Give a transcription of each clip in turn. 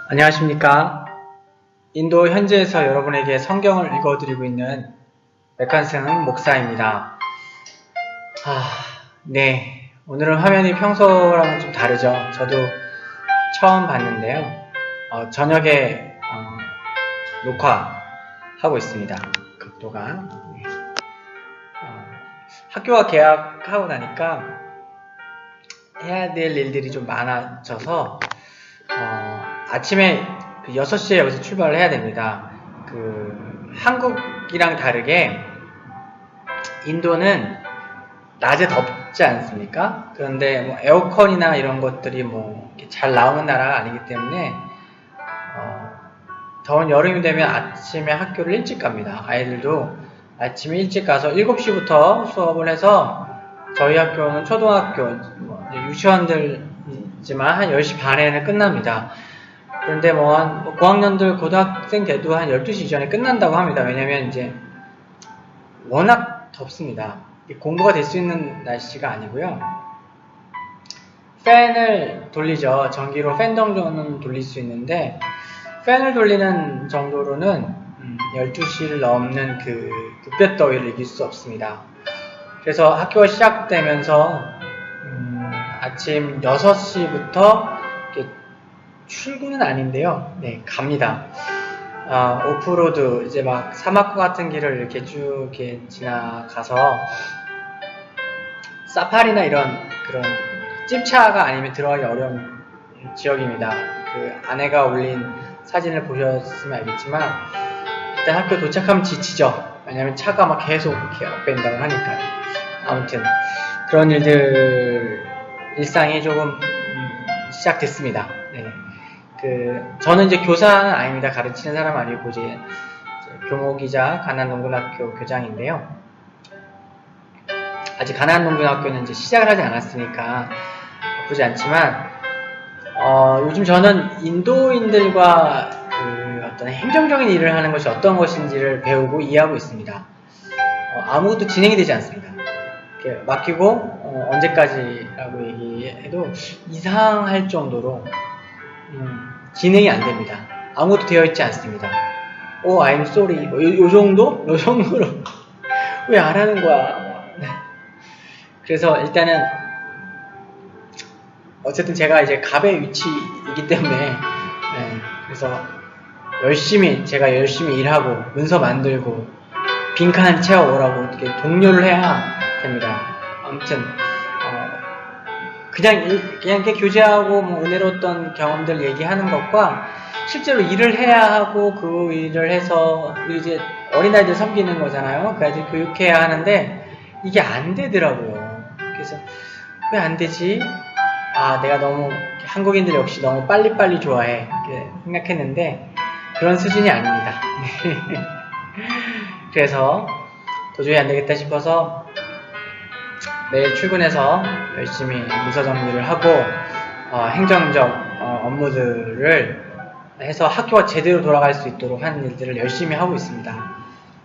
안녕하십니까. 인도 현지에서 여러분에게 성경을 읽어드리고 있는 맥한승 목사입니다. 네. 오늘은 화면이 평소랑은 좀 다르죠. 저도 처음 봤는데요. 저녁에 녹화하고 있습니다. 각도가. 네. 학교가 개학하고 나니까 해야 될 일들이 좀 많아져서 아침에 6시에 여기서 출발을 해야 됩니다. 한국이랑 다르게 인도는 낮에 덥지 않습니까? 그런데 뭐 에어컨이나 이런 것들이 이렇게 잘 나오는 나라가 아니기 때문에 더운 여름이 되면 아침에 학교를 일찍 갑니다. 아이들도 아침에 일찍 가서 7시부터 수업을 해서 저희 학교는 초등학교, 유치원들이지만 한 10시 반에는 끝납니다. 그런데 고학년들 고등학생 돼도 한 12시 이전에 끝난다고 합니다. 왜냐면 이제 워낙 덥습니다. 공부가 될 수 있는 날씨가 아니고요. 팬을 돌리죠. 전기로 팬 정도는 돌릴 수 있는데 팬을 돌리는 정도로는 12시를 넘는 그 햇볕 더위를 이길 수 없습니다. 그래서 학교가 시작되면서 아침 6시부터 출근은 아닌데요. 네, 갑니다. 오프로드, 이제 사막과 같은 길을 이렇게 쭉 지나가서 사파리나 이런 그런 찝차가 아니면 들어가기 어려운 지역입니다. 아내가 올린 사진을 보셨으면 알겠지만, 일단 학교 도착하면 지치죠. 왜냐면 차가 계속 이렇게 업앤다운 하니까요. 아무튼, 그런 일상이 조금 시작됐습니다. 네. 저는 이제 교사는 아닙니다. 가르치는 사람 아니고 이제 교목이자 가난농군학교 교장인데요. 아직 가난농군학교는 이제 시작을 하지 않았으니까 바쁘지 않지만 요즘 저는 인도인들과 어떤 행정적인 일을 하는 것이 어떤 것인지를 배우고 이해하고 있습니다. 아무것도 진행이 되지 않습니다. 이렇게 맡기고 언제까지라고 얘기해도 이상할 정도로 진행이 안 됩니다. 아무것도 되어 있지 않습니다. I'm sorry. 요 정도? 요 정도로. 왜 안 하는 거야? 그래서 일단은, 어쨌든 제가 이제 갑의 위치이기 때문에, 그래서 제가 열심히 일하고, 문서 만들고, 빈칸 채워오라고 이렇게 독려를 해야 됩니다. 아무튼, 그냥 이렇게 교제하고 은혜로웠던 경험들 얘기하는 것과 실제로 일을 해야 하고 그 일을 해서 이제 어린아이들 섬기는 거잖아요. 그 아이들 교육해야 하는데 이게 안 되더라고요. 그래서 왜 안 되지? 내가 너무 한국인들 역시 너무 빨리빨리 좋아해 이렇게 생각했는데 그런 수준이 아닙니다. 그래서 도저히 안 되겠다 싶어서 매일 출근해서 열심히 문서 정리를 하고 행정적 업무들을 해서 학교가 제대로 돌아갈 수 있도록 하는 일들을 열심히 하고 있습니다.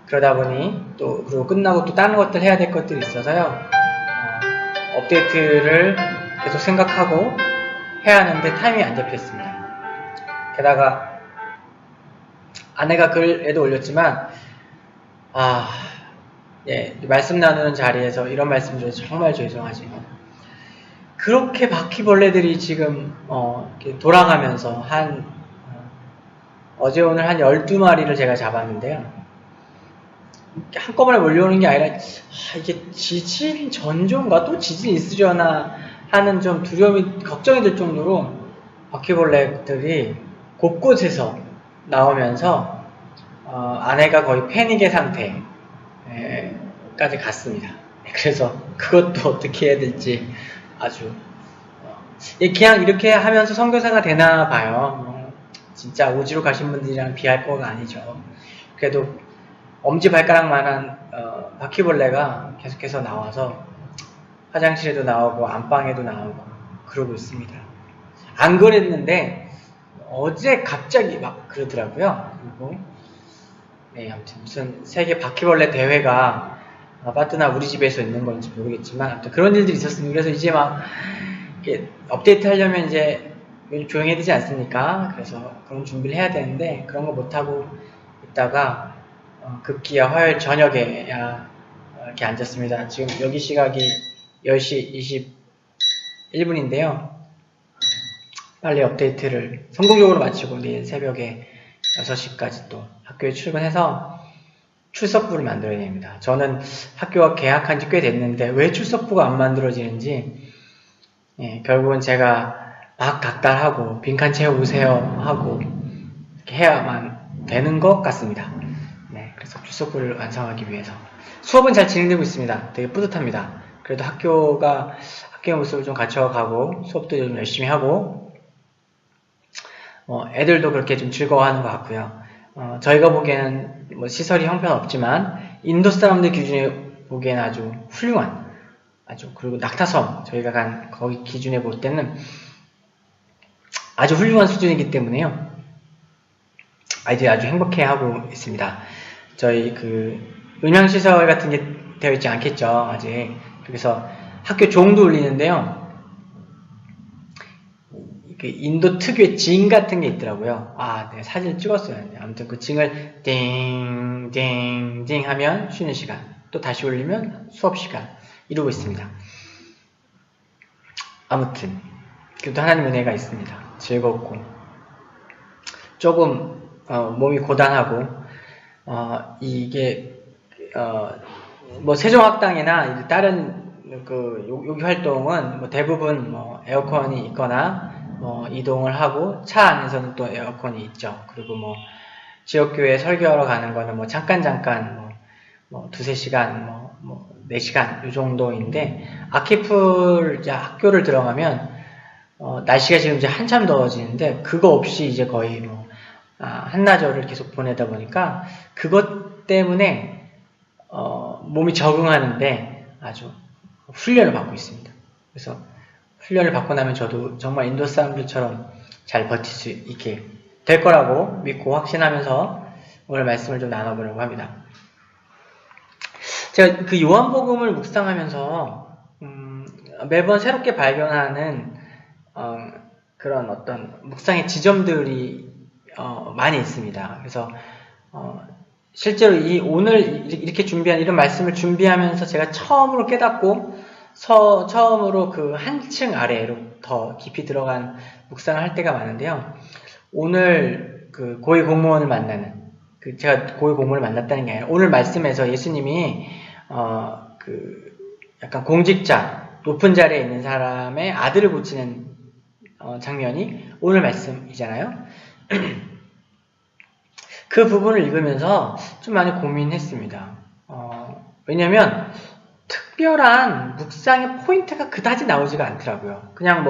그러다 보니 그리고 끝나고 또 다른 것들 해야 될 것들이 있어서요. 업데이트를 계속 생각하고 해야 하는데 타임이 안 잡혔습니다. 게다가 아내가 글에도 올렸지만 말씀 나누는 자리에서 이런 말씀 드려서 정말 죄송하지만 그렇게 바퀴벌레들이 지금 이렇게 돌아가면서 어제 오늘 한 12마리를 제가 잡았는데요. 한꺼번에 몰려오는 게 아니라 이게 지진 전조인가 또 지진이 있으려나 하는 좀 두려움이 걱정이 될 정도로 바퀴벌레들이 곳곳에서 나오면서 아내가 거의 패닉의 상태 까지 갔습니다. 그래서 그것도 어떻게 해야 될지 아주 그냥 이렇게 하면서 선교사가 되나 봐요. 진짜 오지로 가신 분들이랑 비할 거가 아니죠. 그래도 엄지발가락만한 바퀴벌레가 계속해서 나와서 화장실에도 나오고 안방에도 나오고 그러고 있습니다. 안 그랬는데 어제 갑자기 그러더라고요. 그리고 아무튼 무슨 세계 바퀴벌레 대회가 아파트나 우리 집에서 있는 건지 모르겠지만 아무튼 그런 일들이 있었습니다. 그래서 이제 이렇게 업데이트 하려면 이제 요즘 조용해야 되지 않습니까? 그래서 그런 준비를 해야 되는데 그런 거 못하고 있다가 급기야 화요일 저녁에야 이렇게 앉았습니다. 지금 여기 시각이 10시 21분인데요. 빨리 업데이트를 성공적으로 마치고 내일 새벽에 6시까지 또 학교에 출근해서 출석부를 만들어야 됩니다. 저는 학교와 계약한 지 꽤 됐는데 왜 출석부가 안 만들어지는지 결국은 제가 막 닥달하고 빈칸 채워오세요 하고 이렇게 해야만 되는 것 같습니다. 네, 그래서 출석부를 완성하기 위해서 수업은 잘 진행되고 있습니다. 되게 뿌듯합니다. 그래도 학교의 모습을 좀 갖춰가고 수업도 좀 열심히 하고 애들도 그렇게 좀 즐거워하는 것 같고요. 저희가 보기에는 뭐 시설이 형편없지만 인도 사람들 기준에 보기에는 아주 훌륭한 그리고 낙타섬 저희가 간 거기 기준에 볼 때는 아주 훌륭한 수준이기 때문에요. 아이들이 아주 행복해하고 있습니다. 저희 음향시설 같은 게 되어 있지 않겠죠 아직. 그래서 학교 종도 울리는데요. 인도 특유의 징 같은 게 있더라고요. 네, 사진을 찍었어요. 아무튼 그 징을 띵띵띵 하면 쉬는 시간, 또 다시 울리면 수업 시간 이루고 있습니다. 아무튼 그래도 하나님 은혜가 있습니다. 즐겁고 조금 몸이 고단하고 이게 뭐 세종학당이나 다른 요기 활동은 뭐 대부분 뭐 에어컨이 있거나 이동을 하고 차 안에서는 또 에어컨이 있죠. 그리고 뭐 지역교회 설교하러 가는 거는 뭐 잠깐 뭐 두세 시간 4시간 요 정도인데 아키풀 학교를 들어가면 날씨가 지금 이제 한참 더워지는데 그거 없이 이제 거의 한나절을 계속 보내다 보니까 그것 때문에 몸이 적응하는데 아주 훈련을 받고 있습니다. 그래서 훈련을 받고 나면 저도 정말 인도 사람들처럼 잘 버틸 수 있게 될 거라고 믿고 확신하면서 오늘 말씀을 좀 나눠보려고 합니다. 제가 그 요한복음을 묵상하면서 매번 새롭게 발견하는 그런 어떤 묵상의 지점들이 많이 있습니다. 그래서 실제로 오늘 이렇게 준비한 이런 말씀을 준비하면서 제가 처음으로 깨닫고 처음으로 그 한층 아래로 더 깊이 들어간 묵상을 할 때가 많은데요. 오늘 그 고위 공무원을 만나는 제가 고위 공무원을 만났다는 게 아니라 오늘 말씀에서 예수님이 약간 공직자 높은 자리에 있는 사람의 아들을 고치는 장면이 오늘 말씀이잖아요. 그 부분을 읽으면서 좀 많이 고민했습니다. 왜냐면 특별한 묵상의 포인트가 그다지 나오지가 않더라고요. 그냥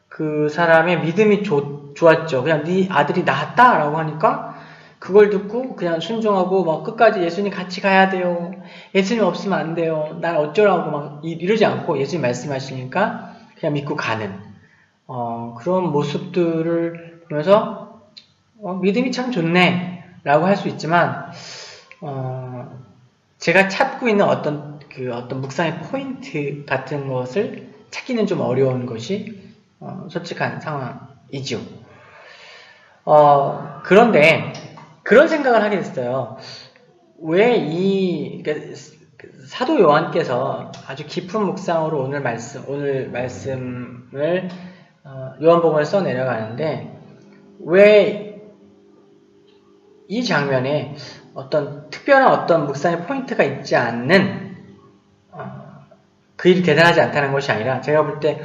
그 사람의 믿음이 좋았죠. 그냥 네 아들이 나았다라고 하니까 그걸 듣고 그냥 순종하고 끝까지 예수님 같이 가야 돼요. 예수님 없으면 안 돼요. 난 어쩌라고 이러지 않고 예수님 말씀하시니까 그냥 믿고 가는 그런 모습들을 보면서 믿음이 참 좋네 라고 할 수 있지만 제가 찾고 있는 어떤 묵상의 포인트 같은 것을 찾기는 좀 어려운 것이 솔직한 상황이죠. 그런데 그런 생각을 하게 됐어요. 왜 그러니까 사도 요한께서 아주 깊은 묵상으로 오늘 말씀을 요한복음을 써 내려가는데 왜 이 장면에 어떤 특별한 어떤 묵상의 포인트가 있지 않는 그 일이 대단하지 않다는 것이 아니라 제가 볼 때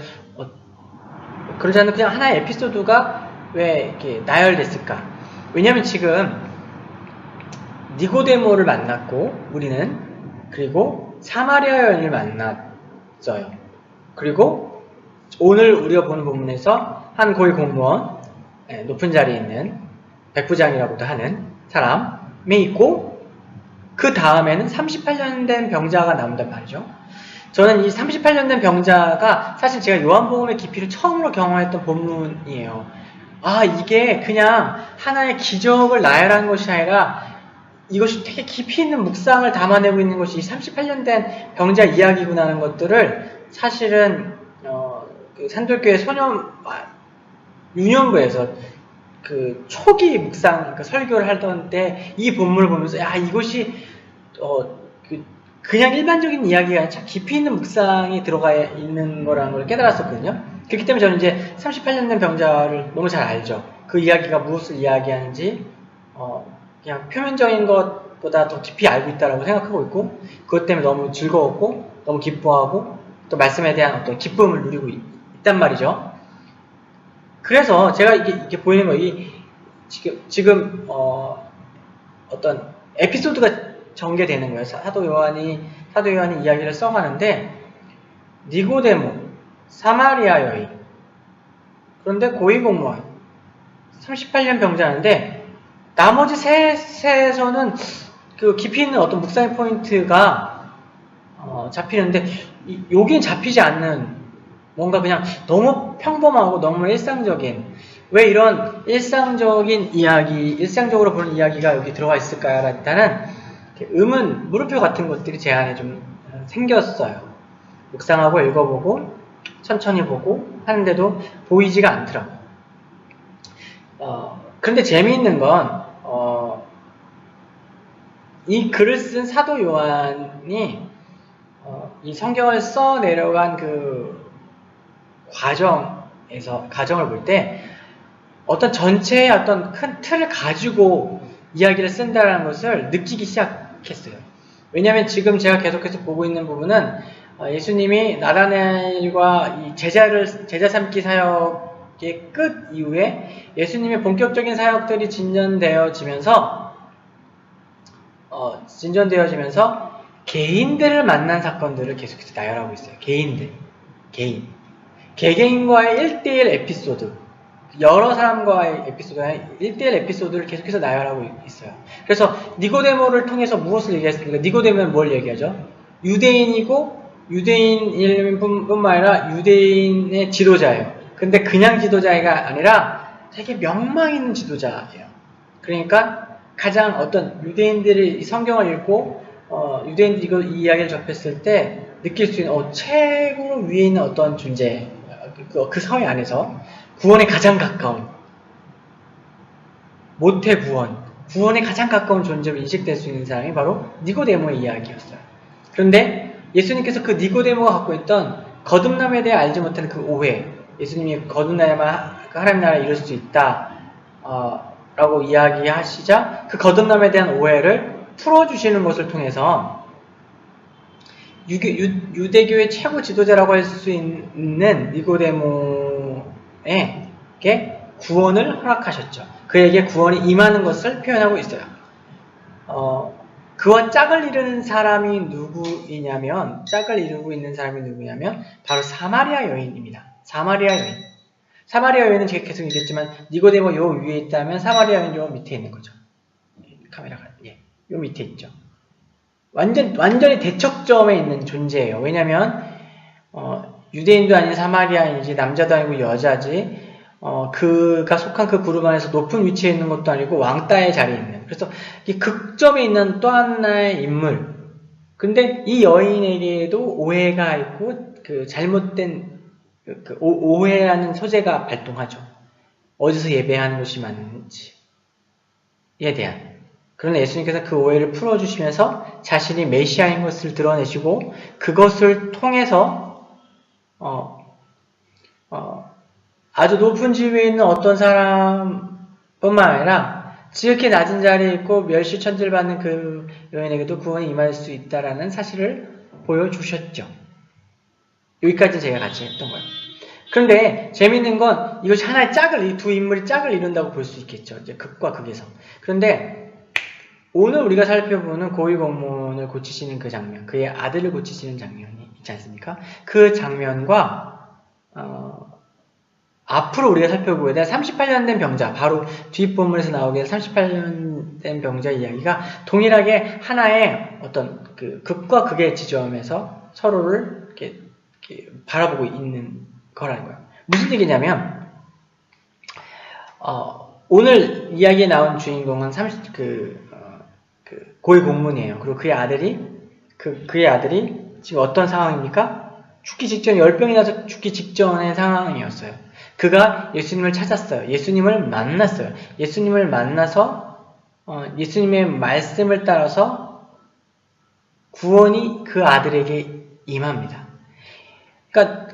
그러지 않는 그냥 하나의 에피소드가 왜 이렇게 나열됐을까? 왜냐면 지금 니고데모를 만났고 우리는 그리고 사마리아 여인을 만났어요. 그리고 오늘 우리가 보는 본문에서 한 고위 공무원 높은 자리에 있는 백부장이라고도 하는 사람이 있고 그 다음에는 38년 된 병자가 나온단 말이죠. 저는 이 38년 된 병자가 사실 제가 요한복음의 깊이를 처음으로 경험했던 본문이에요. 이게 그냥 하나의 기적을 나열한 것이 아니라 이것이 되게 깊이 있는 묵상을 담아내고 있는 것이 이 38년 된 병자 이야기구나 하는 것들을 사실은 그 산돌교회 소년 유년부에서 그 초기 묵상 그 설교를 하던 때 이 본문을 보면서 야 이것이 그냥 일반적인 이야기가 아니라 참 깊이 있는 묵상이 들어가 있는 거라는 걸 깨달았었거든요. 그렇기 때문에 저는 이제 38년 된 병자를 너무 잘 알죠. 그 이야기가 무엇을 이야기하는지 그냥 표면적인 것보다 더 깊이 알고 있다라고 생각하고 있고 그것 때문에 너무 즐거웠고 너무 기뻐하고 또 말씀에 대한 어떤 기쁨을 누리고 있단 말이죠. 그래서 제가 이게 보이는 거 지금 어떤 에피소드가 전개되는 거예요. 사도 요한이 이야기를 써가는데 니고데모, 사마리아 여인, 그런데 고위공무원, 38년 병자인데 나머지 셋에서는 그 깊이 있는 어떤 묵상의 포인트가 잡히는데 여긴 잡히지 않는 뭔가 그냥 너무 평범하고 너무 일상적인 왜 이런 일상적인 이야기, 일상적으로 보는 이야기가 여기 들어가 있을까요? 라는 의문, 물음표 같은 것들이 제 안에 좀 생겼어요. 묵상하고 읽어보고 천천히 보고 하는데도 보이지가 않더라고요. 그런데 재미있는 건 이 글을 쓴 사도 요한이 이 성경을 써 내려간 그 과정을 볼 때 어떤 전체의 어떤 큰 틀을 가지고 이야기를 쓴다는 것을 느끼기 시작했어요. 왜냐하면 지금 제가 계속해서 보고 있는 부분은 예수님이 나다나엘과 이 제자 삼기 사역의 끝 이후에 예수님의 본격적인 사역들이 진전되어지면서 개인들을 만난 사건들을 계속해서 나열하고 있어요. 개개인과의 1대1 에피소드, 여러 사람과의 에피소드, 1대1 에피소드를 계속해서 나열하고 있어요. 그래서 니고데모를 통해서 무엇을 얘기했습니까? 니고데모는 뭘 얘기하죠? 유대인이고 유대인일 뿐만 아니라 유대인의 지도자예요. 근데 그냥 지도자가 아니라 되게 명망 있는 지도자예요. 그러니까 가장 어떤 유대인들이 성경을 읽고 유대인들이 이 이야기를 접했을 때 느낄 수 있는 최고로 위에 있는 어떤 존재, 그 사회 안에서 구원에 가장 가까운, 모태 구원에 가장 가까운 존재로 인식될 수 있는 사람이 바로 니고데모의 이야기였어요. 그런데 예수님께서 그 니고데모가 갖고 있던 거듭남에 대해 알지 못하는 그 오해, 예수님이 거듭나야만 하나님 나라에 이룰 수 있다 라고 이야기하시자 그 거듭남에 대한 오해를 풀어주시는 것을 통해서 유대교의 최고 지도자라고 할 수 있는 니고데모에게 구원을 허락하셨죠. 그에게 구원이 임하는 것을 표현하고 있어요. 그와 짝을 이루는 사람이 누구이냐면, 짝을 이루고 있는 사람이 누구냐면 바로 사마리아 여인입니다. 사마리아 여인은 제가 계속 얘기했지만 니고데모 요 위에 있다면 사마리아 여인 요 밑에 있는 거죠. 카메라가 요 밑에 있죠. 완전히 대척점에 있는 존재예요. 왜냐면 유대인도 아닌 사마리아인이지 남자도 아니고 여자지 그가 속한 그 그룹 안에서 높은 위치에 있는 것도 아니고 왕따의 자리에 있는, 그래서 이 극점에 있는 또 하나의 인물. 근데 이 여인에게도 오해가 있고 그 잘못된 그 오해라는 소재가 발동하죠. 어디서 예배하는 것이 맞는지에 대한. 그러나 예수님께서 그 오해를 풀어주시면서 자신이 메시아인 것을 드러내시고 그것을 통해서 아주 높은 지위에 있는 어떤 사람뿐만 아니라 지극히 낮은 자리에 있고 멸시천지를 받는 그 여인에게도 구원이 임할 수 있다라는 사실을 보여주셨죠. 여기까지 제가 같이 했던 거예요. 그런데 재밌는 건 이것이 하나의 이 두 인물이 짝을 이룬다고 볼 수 있겠죠. 이제 극과 극에서. 그런데 오늘 우리가 살펴보는 고위공무원을 고치시는 그 장면, 그의 아들을 고치시는 장면이 있지 않습니까? 그 장면과 앞으로 우리가 살펴보게 된 38년 된 병자, 바로 뒷본문에서 나오게 된 38년 된 병자 이야기가 동일하게 하나의 어떤 그 극과 극의 지점에서 서로를 이렇게 바라보고 있는 거라는 거예요. 무슨 얘기냐면 오늘 이야기에 나온 주인공은 고위 공무원이에요. 그리고 그의 아들이 지금 어떤 상황입니까? 죽기 직전, 열병이 나서 죽기 직전의 상황이었어요. 그가 예수님을 찾았어요. 예수님을 만났어요. 예수님을 만나서 예수님의 말씀을 따라서 구원이 그 아들에게 임합니다. 그러니까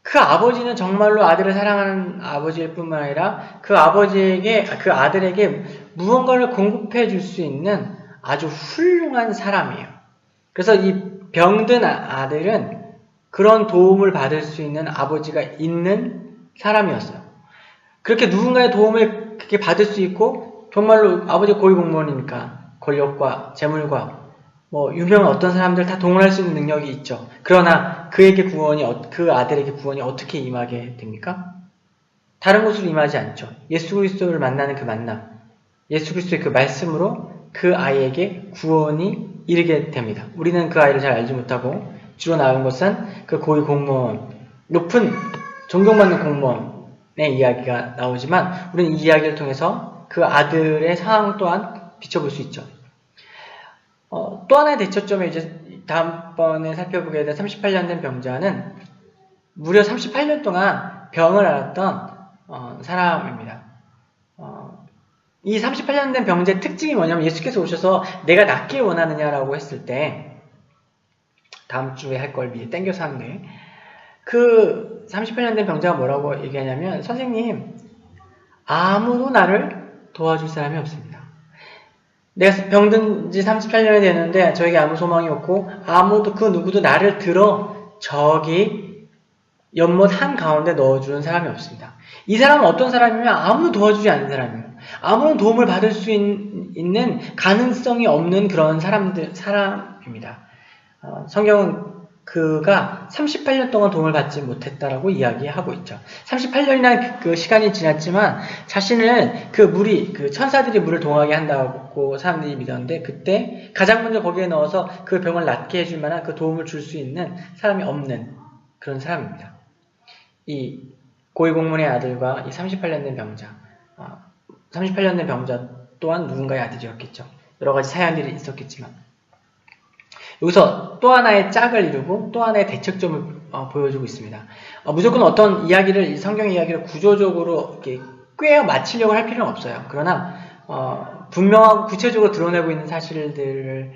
그 아버지는 정말로 아들을 사랑하는 아버지일 뿐만 아니라 그 아버지에게, 그 아들에게 무언가를 공급해 줄 수 있는 아주 훌륭한 사람이에요. 그래서 이 병든 아들은 그런 도움을 받을 수 있는 아버지가 있는 사람이었어요. 그렇게 누군가의 도움을 그렇게 받을 수 있고, 정말로 아버지 고위공무원이니까 권력과 재물과 뭐 유명한 어떤 사람들 다 동원할 수 있는 능력이 있죠. 그러나 그에게 그 아들에게 구원이 어떻게 임하게 됩니까? 다른 곳으로 임하지 않죠. 예수 그리스도를 만나는 그 만남, 예수 그리스도의 그 말씀으로 그 아이에게 구원이 이르게 됩니다. 우리는 그 아이를 잘 알지 못하고 주로 나온 것은 그 고위 공무원, 높은 존경받는 공무원의 이야기가 나오지만 우리는 이 이야기를 통해서 그 아들의 상황 또한 비춰볼 수 있죠. 또 하나의 대처점에 이제 다음번에 살펴보게 될 38년 된 병자는 무려 38년 동안 병을 앓았던 사람입니다. 이 38년 된 병자의 특징이 뭐냐면 예수께서 오셔서 내가 낫길 원하느냐라고 했을 때 다음 주에 할 걸 미리 땡겨서 하는데 그 38년 된 병자가 뭐라고 얘기하냐면 선생님 아무도 나를 도와줄 사람이 없습니다. 내가 병든 지 38년이 되는데 저에게 아무 소망이 없고 아무도 그 누구도 나를 들어 저기 연못 한가운데 넣어주는 사람이 없습니다. 이 사람은 어떤 사람이면 아무도 도와주지 않는 사람이에요. 아무런 도움을 받을 수 있는 가능성이 없는 그런 사람입니다. 성경은 그가 38년 동안 도움을 받지 못했다라고 이야기하고 있죠. 38년이나 그 시간이 지났지만 자신을 그 천사들이 물을 동하게 한다고 사람들이 믿었는데 그때 가장 먼저 거기에 넣어서 그 병을 낫게 해줄 만한 그 도움을 줄 수 있는 사람이 없는 그런 사람입니다. 이 고위공무원의 아들과 이 38년 된 병자, 38년 된 병자 또한 누군가의 아들이었겠죠. 여러 가지 사연들이 있었겠지만 여기서 또 하나의 짝을 이루고 또 하나의 대척점을 보여주고 있습니다. 무조건 어떤 이야기를, 성경 이야기를 구조적으로 이렇게 꿰어 맞추려고 할 필요는 없어요. 그러나 분명하고 구체적으로 드러내고 있는 사실들은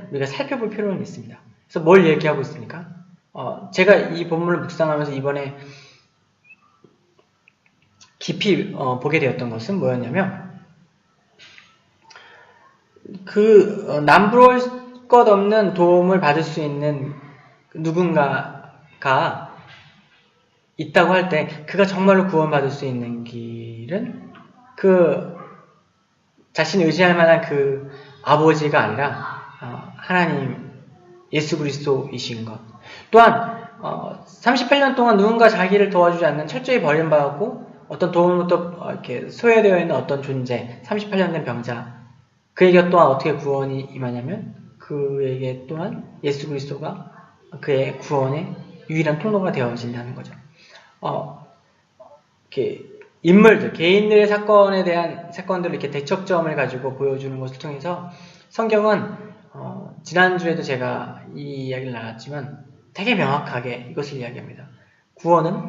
우리가 살펴볼 필요는 있습니다. 그래서 뭘 얘기하고 있습니까? 제가 이 본문을 묵상하면서 이번에 깊이 보게 되었던 것은 뭐였냐면 남부러울 것 없는 도움을 받을 수 있는 누군가가 있다고 할 때 그가 정말로 구원받을 수 있는 길은 그 자신이 의지할 만한 그 아버지가 아니라 하나님 예수 그리스도이신 것. 또한 38년 동안 누군가 자기를 도와주지 않는 철저히 버림받았고 어떤 도움으로부터 이렇게 소외되어 있는 어떤 존재, 38년 된 병자, 그에게 또한 어떻게 구원이 임하냐면 그에게 또한 예수 그리스도가 그의 구원의 유일한 통로가 되어진다는 거죠. 이렇게 인물들, 개인들의 사건에 대한 사건들을 이렇게 대척점을 가지고 보여주는 것을 통해서 성경은 지난주에도 제가 이 이야기를 나눴지만 되게 명확하게 이것을 이야기합니다. 구원은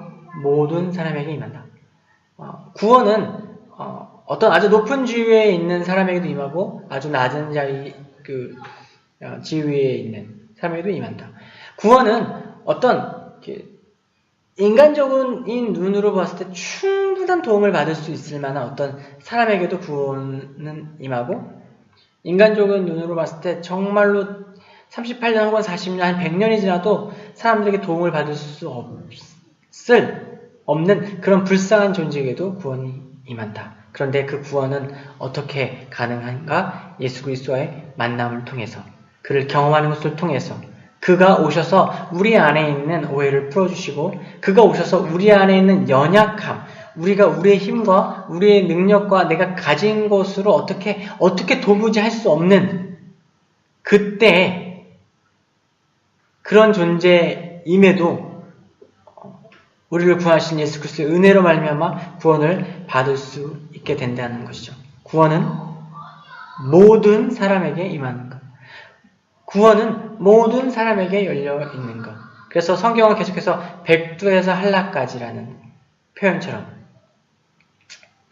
모든 사람에게 임한다. 구원은 어떤 아주 높은 지위에 있는 사람에게도 임하고 아주 낮은 지위에 있는 사람에게도 임한다. 구원은 어떤 인간적인 눈으로 봤을 때 충분한 도움을 받을 수 있을 만한 어떤 사람에게도 구원은 임하고 인간적인 눈으로 봤을 때 정말로 38년 혹은 40년, 한 100년이 지나도 사람들에게 도움을 받을 수 없는 그런 불쌍한 존재에게도 구원이 임한다. 그런데 그 구원은 어떻게 가능한가? 예수 그리스도와의 만남을 통해서, 그를 경험하는 것을 통해서, 그가 오셔서 우리 안에 있는 오해를 풀어주시고, 그가 오셔서 우리 안에 있는 연약함, 우리가 우리의 힘과 우리의 능력과 내가 가진 것으로 어떻게 도무지 할 수 없는 그때 그런 존재임에도 우리를 구하신 예수 그리스도의 은혜로 말미암아 구원을 받을 수 있게 된다는 것이죠. 구원은 모든 사람에게 임하는 것. 구원은 모든 사람에게 열려 있는 것. 그래서 성경은 계속해서 백두에서 한라까지라는 표현처럼,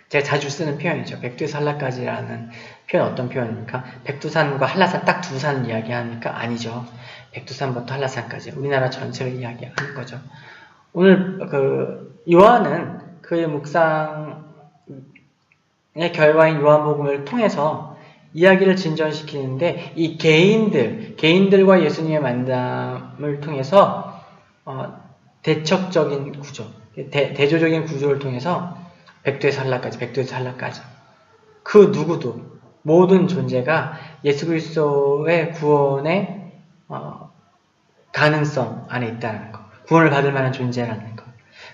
제가 자주 쓰는 표현이죠. 백두에서 한라까지라는 표현 어떤 표현입니까? 백두산과 한라산 딱 두 산 이야기하니까 아니죠. 백두산부터 한라산까지 우리나라 전체를 이야기하는 거죠. 오늘 요한은 그의 묵상의 결과인 요한복음을 통해서 이야기를 진전시키는데 이 개인들과 예수님의 만남을 통해서 대척적인 구조, 대조적인 구조를 통해서 백두에서 한라까지 그 누구도 모든 존재가 예수 그리스도의 구원의 가능성 안에 있다는 것, 구원을 받을 만한 존재라는 것.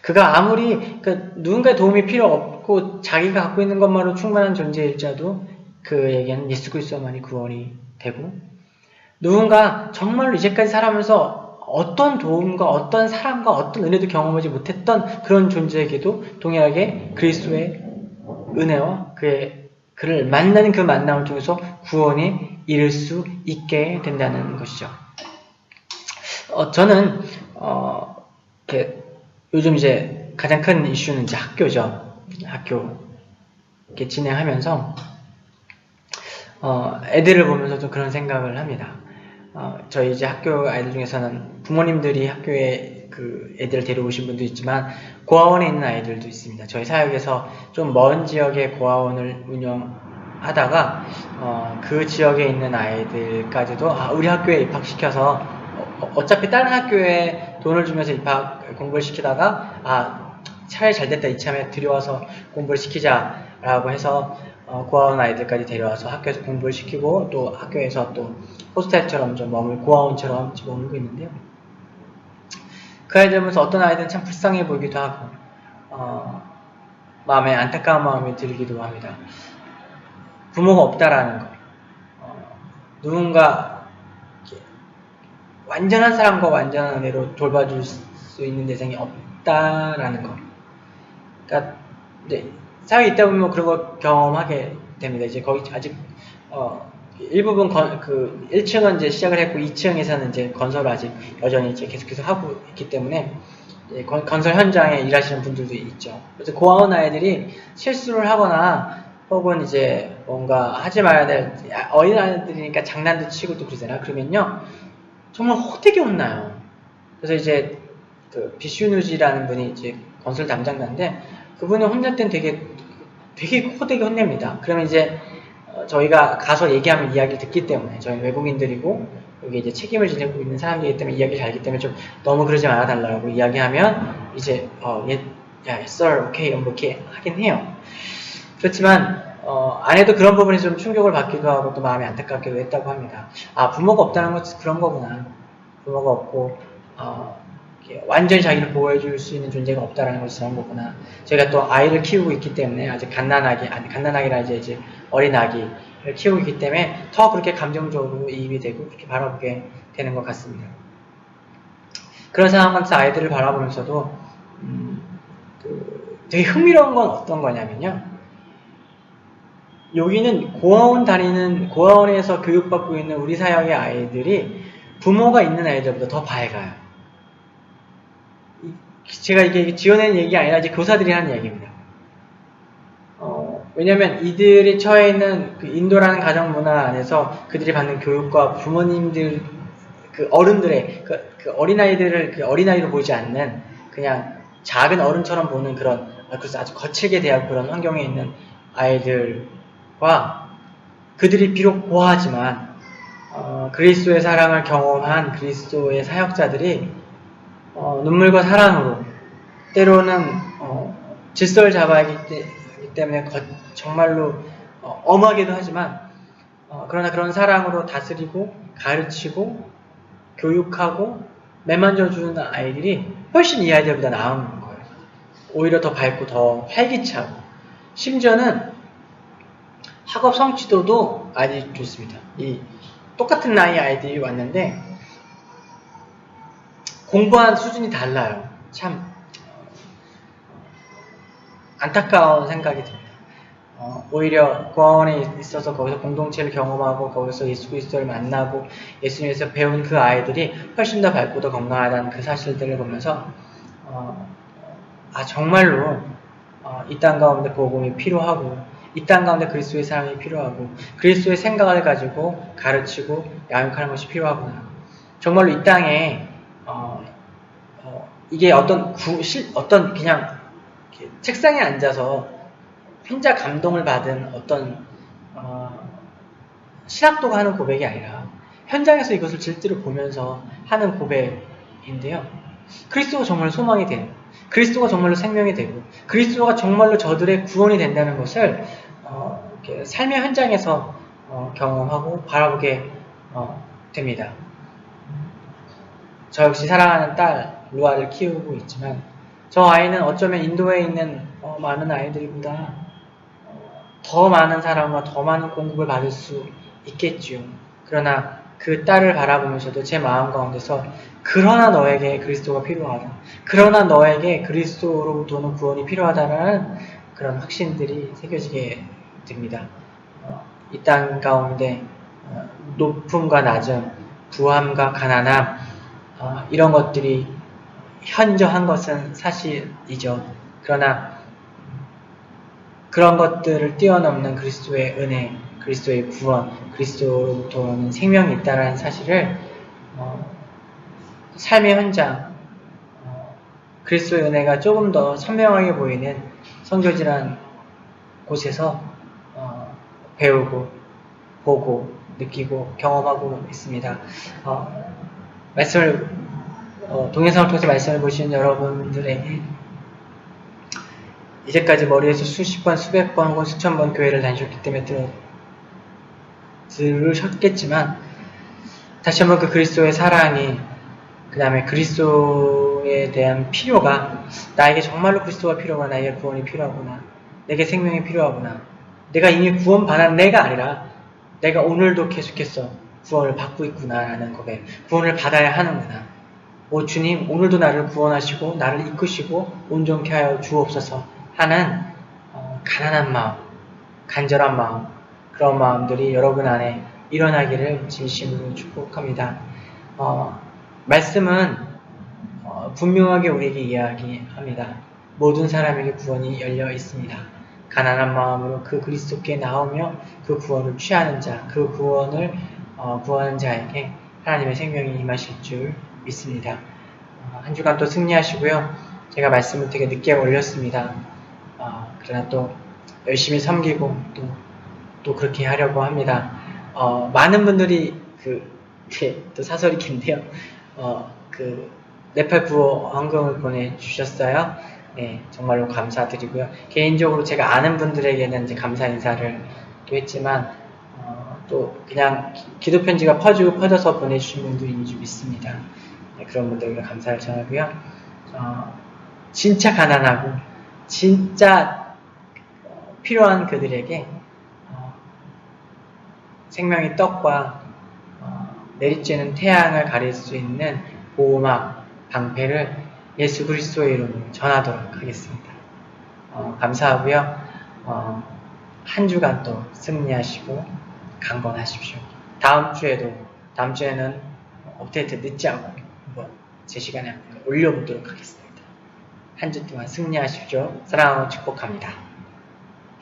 그가 아무리 누군가의 도움이 필요 없고 자기가 갖고 있는 것만으로 충분한 존재일지라도 그에게는 예수 그리스도만이 구원이 되고, 누군가 정말로 이제까지 살아가면서 어떤 도움과 어떤 사랑과 어떤 은혜도 경험하지 못했던 그런 존재에게도 동일하게 그리스도의 은혜와 그를 만나는 그 만남을 통해서 구원에 이를 수 있게 된다는 것이죠. 저는 요즘 이제 가장 큰 이슈는 이제 학교죠. 학교 이렇게 진행하면서 애들을 보면서도 그런 생각을 합니다. 저희 이제 학교 아이들 중에서는 부모님들이 학교에 그 애들을 데려오신 분도 있지만 고아원에 있는 아이들도 있습니다. 저희 사역에서 좀 먼 지역의 고아원을 운영하다가 그 지역에 있는 아이들까지도 우리 학교에 입학시켜서 어차피 다른 학교에 돈을 주면서 공부를 시키다가 차라리 잘됐다 이참에 들여와서 공부를 시키자라고 해서 고아원 아이들까지 데려와서 학교에서 공부를 시키고 또 학교에서 또 호스텔처럼 좀 고아원처럼 머물고 있는데요. 그 아이들 보면서 어떤 아이들은 참 불쌍해 보이기도 하고 마음에 안타까운 마음이 들기도 합니다. 부모가 없다라는 것, 누군가 완전한 사랑과 완전한 은혜로 돌봐줄 수 있는 대상이 없다라는 것. 그러니까 이제 사회에 있다 보면 그런 걸 경험하게 됩니다. 이제 거기 아직 일부분 1층은 이제 시작을 했고 2층에서는 이제 건설을 아직 여전히 이제 계속해서 하고 있기 때문에 건설 현장에 일하시는 분들도 있죠. 그래서 고아원 아이들이 실수를 하거나 혹은 이제 뭔가 하지 말아야 될 어린 아이들이니까 장난도 치고 또 그러잖아요. 그러면요 정말 호되게 혼나요. 그래서 이제 비슈누지라는 분이 이제 건설 담당자인데 그분이 혼낼 땐 되게 호되게 혼냅니다. 그러면 이제 저희가 가서 얘기하면 이야기를 듣기 때문에 저희는 외국인들이고 여기 이제 책임을 지니고 있는 사람들이기 때문에 이야기를 잘 알기 때문에 좀 너무 그러지 말아달라고 이야기하면 이제 sir, okay 이렇게 하긴 해요. 그렇지만 안 해도 그런 부분에서 좀 충격을 받기도 하고 또 마음이 안타깝기도 했다고 합니다. 부모가 없다는 건 그런 거구나. 부모가 없고 완전히 자기를 보호해줄 수 있는 존재가 없다라는 것이 그런 거구나. 저희가 또 아이를 키우고 있기 때문에 아직 갓난아기라 이제 어린 아기를 키우고 있기 때문에 더 그렇게 감정적으로 이입이 되고 그렇게 바라보게 되는 것 같습니다. 그런 상황에서 아이들을 바라보면서도 되게 흥미로운 건 어떤 거냐면요. 여기는 고아원에서 교육받고 있는 우리 사역의 아이들이 부모가 있는 아이들보다 더 밝아요. 제가 이게 지어낸 얘기가 아니라 이제 교사들이 하는 얘기입니다. 왜냐면 이들이 처해 있는 그 인도라는 가정 문화 안에서 그들이 받는 교육과 부모님들, 어른들의, 어린아이들을 어린아이로 보지 않는 그냥 작은 어른처럼 보는 그런, 그래서 아주 거칠게 대하고 그런 환경에 있는 아이들과 그들이 비록 고아하지만, 그리스도의 사랑을 경험한 그리스도의 사역자들이 눈물과 사랑으로 때로는 질서를 잡아야 하기 때문에 정말로 엄하기도 하지만 그러나 그런 사랑으로 다스리고 가르치고 교육하고 매만져주는 아이들이 훨씬 이 아이들보다 나은 거예요. 오히려 더 밝고 더 활기차고 심지어는 학업 성취도도 아주 좋습니다. 이 똑같은 나이 아이들이 왔는데 공부한 수준이 달라요. 참 안타까운 생각이 듭니다. 오히려 구원에 있어서 거기서 공동체를 경험하고 거기서 예수 그리스도를 만나고 예수님에서 배운 그 아이들이 훨씬 더 밝고 더 건강하다는 그 사실들을 보면서 정말로 이 땅 가운데 복음이 필요하고 이 땅 가운데 그리스도의 사랑이 필요하고 그리스도의 생각을 가지고 가르치고 양육하는 것이 필요하구나. 정말로 이 땅에 이게 어떤 그냥 책상에 앉아서 혼자 감동을 받은 어떤 신학도가 하는 고백이 아니라 현장에서 이것을 실제로 보면서 하는 고백인데요. 그리스도가 정말 소망이 되고 그리스도가 정말로 생명이 되고 그리스도가 정말로 저들의 구원이 된다는 것을 삶의 현장에서 경험하고 바라보게 됩니다. 저 역시 사랑하는 딸 루아를 키우고 있지만 저 아이는 어쩌면 인도에 있는 많은 아이들보다 더 많은 사랑과 더 많은 공급을 받을 수 있겠지요. 그러나 그 딸을 바라보면서도 제 마음 가운데서 그러나 너에게 그리스도가 필요하다. 그러나 너에게 그리스도로부터는 구원이 필요하다라는 그런 확신들이 새겨지게 됩니다. 이 땅 가운데 높음과 낮음, 부함과 가난함 이런 것들이 현저한 것은 사실이죠. 그러나 그런 것들을 뛰어넘는 그리스도의 은혜, 그리스도의 구원, 그리스도로부터 오는 생명이 있다는 사실을 삶의 현장, 그리스도의 은혜가 조금 더 선명하게 보이는 선교지란 곳에서 배우고, 보고, 느끼고, 경험하고 있습니다. 동영상을 통해서 말씀을 보시는 여러분들에게 이제까지 머리에서 수십 번, 수백 번 혹은 수천 번 교회를 다니셨기 때문에 들으셨겠지만 다시 한번 그 그리스도의 사랑이 그 다음에 그리스도에 대한 필요가 나에게 정말로 그리스도가 필요하구나. 나에게 구원이 필요하구나. 내게 생명이 필요하구나. 내가 이미 구원받은 내가 아니라 내가 오늘도 계속해서 구원을 받고 있구나라는 고백. 구원을 받아야 하는구나. 오 주님 오늘도 나를 구원하시고 나를 이끄시고 온전케 하여 주옵소서 하는 가난한 마음, 간절한 마음 그런 마음들이 여러분 안에 일어나기를 진심으로 축복합니다. 말씀은 분명하게 우리에게 이야기합니다. 모든 사람에게 구원이 열려 있습니다. 가난한 마음으로 그 그리스도께 나오며 그 구원을 취하는 자, 그 구원을 구하는 자에게 하나님의 생명이 임하실 줄 믿습니다. 한 주간 또 승리하시고요. 제가 말씀을 되게 늦게 올렸습니다. 그러나 또 열심히 섬기고 또 그렇게 하려고 합니다. 많은 분들이 또 사설이 긴데요. 네팔 구호 헌금을 보내주셨어요. 네, 정말로 감사드리고요. 개인적으로 제가 아는 분들에게는 이제 감사 인사를 또 했지만, 또 그냥 기도 편지가 퍼져서 보내주신 분들인 줄 믿습니다. 네, 그런 분들에게 감사를 전하고요. 진짜 가난하고, 진짜 필요한 그들에게 생명의 떡과 내리쬐는 태양을 가릴 수 있는 보호막, 방패를 예수 그리스도의 이름으로 전하도록 하겠습니다. 감사하고요. 한 주간 또 승리하시고 강건하십시오. 다음 주에는 업데이트 늦지 않고 한번 제 시간에 한번 올려보도록 하겠습니다. 한 주 동안 승리하십시오. 사랑하고 축복합니다.